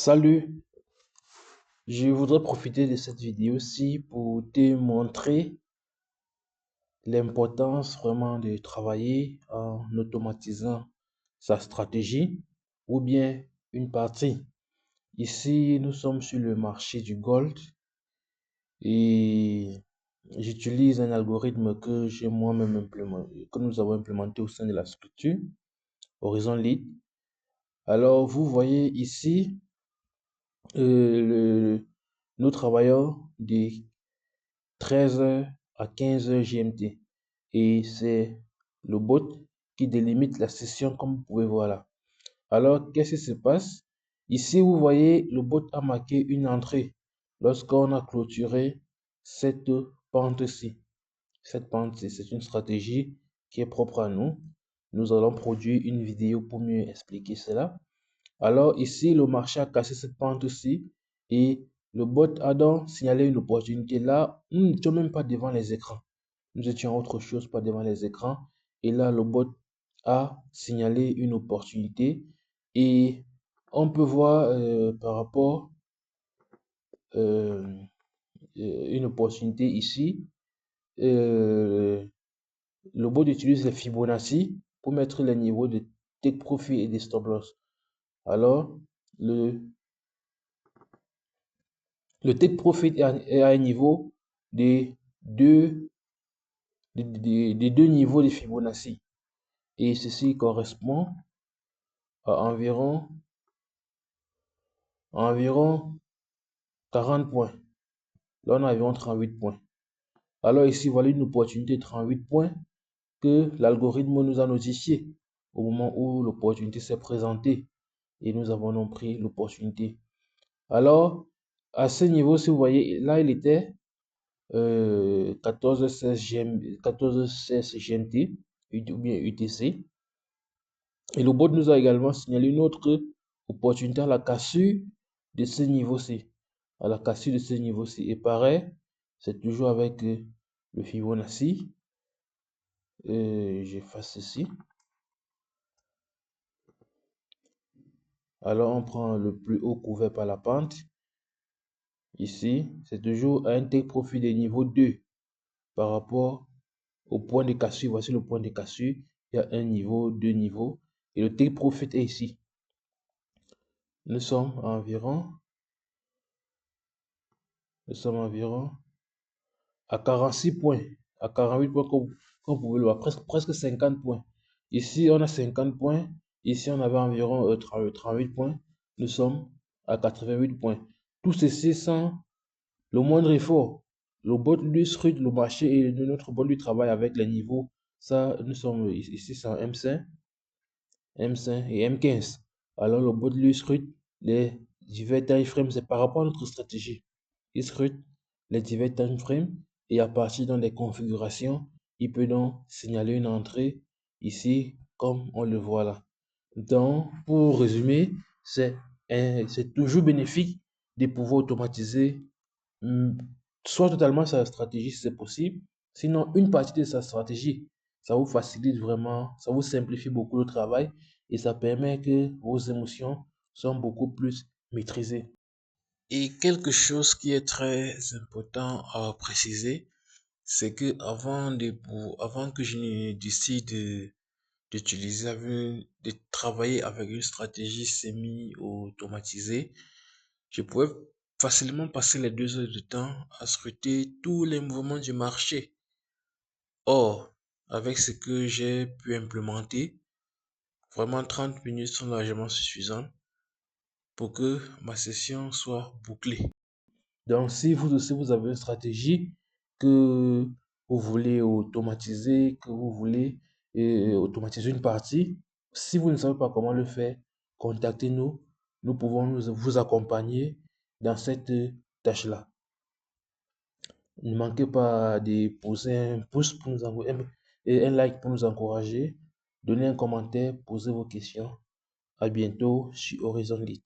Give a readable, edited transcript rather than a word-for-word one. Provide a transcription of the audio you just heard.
Salut, je voudrais profiter de cette vidéo-ci pour te montrer l'importance vraiment de travailler en automatisant sa stratégie ou bien une partie. Ici, nous sommes sur le marché du gold et j'utilise un algorithme que j'ai moi-même implémenté, que nous avons implémenté au sein de la structure Horizon Lead. Alors, vous voyez ici, nous travaillons de 13h à 15h GMT. Et c'est le bot qui délimite la session comme vous pouvez voir là. Alors, qu'est-ce qui se passe? Ici, vous voyez, le bot a marqué une entrée lorsqu'on a clôturé cette pente-ci. Cette pente-ci, c'est une stratégie qui est propre à nous. Nous allons produire une vidéo pour mieux expliquer cela. Alors ici, le marché a cassé cette pente-ci et le bot a donc signalé une opportunité. Là, nous n'étions même pas devant les écrans. Nous étions autre chose, pas devant les écrans. Et là, le bot a signalé une opportunité. Et on peut voir par rapport euh, une opportunité ici. Le bot utilise les Fibonacci pour mettre les niveaux de take profit et de stop loss. Alors, le take profit est à un niveau des deux, des deux niveaux de Fibonacci. Et ceci correspond à environ 40 points. Là, on a environ 38 points. Alors ici, voilà une opportunité de 38 points que l'algorithme nous a notifié au moment où l'opportunité s'est présentée. Et nous avons donc pris l'opportunité. Alors, à ce niveau, si vous voyez, là, il était 14-16 GMT ou bien UTC. Et le bot nous a également signalé une autre opportunité à la cassure de ce niveau-ci. À la cassure de ce niveau-ci. Et pareil, c'est toujours avec le Fibonacci. J'efface ceci. Alors, on prend le plus haut couvert par la pente. Ici, c'est toujours un take profit de niveau 2 par rapport au point de cassure. Voici le point de cassure. Il y a un niveau, deux niveaux. Et le take profit est ici. Nous sommes environ à 46 points, à 48 points, comme vous pouvez le voir, presque 50 points. Ici, on a 50 points. Ici, on avait environ 38 points. Nous sommes à 88 points. Tout ceci sans le moindre effort. Le bot lui scrute le marché et notre bot lui travaille avec les niveaux. Ça, nous sommes ici, c'est en M5, M5 et M15. Alors, le bot lui scrute les divers time frames. C'est par rapport à notre stratégie. Il scrute les divers time frames et à partir dans les configurations, il peut donc signaler une entrée ici, comme on le voit là. Donc, pour résumer, c'est toujours bénéfique de pouvoir automatiser soit totalement sa stratégie si c'est possible, sinon une partie de sa stratégie. Ça vous facilite vraiment, ça vous simplifie beaucoup le travail et ça permet que vos émotions sont beaucoup plus maîtrisées. Et quelque chose qui est très important à préciser, c'est que avant que je ne décide de travailler avec une stratégie semi-automatisée, je pouvais facilement passer les 2 heures de temps à scruter tous les mouvements du marché. Or, avec ce que j'ai pu implémenter, vraiment 30 minutes sont largement suffisantes pour que ma session soit bouclée. Donc, si vous aussi vous avez une stratégie que vous voulez automatiser, que vous voulez automatiser une partie, si vous ne savez pas comment le faire, contactez-nous. Nous pouvons vous accompagner dans cette tâche-là. Ne manquez pas de poser un pouce pour nous encourager, un like pour nous encourager. Donnez un commentaire, posez vos questions. À bientôt sur Horizon Lead.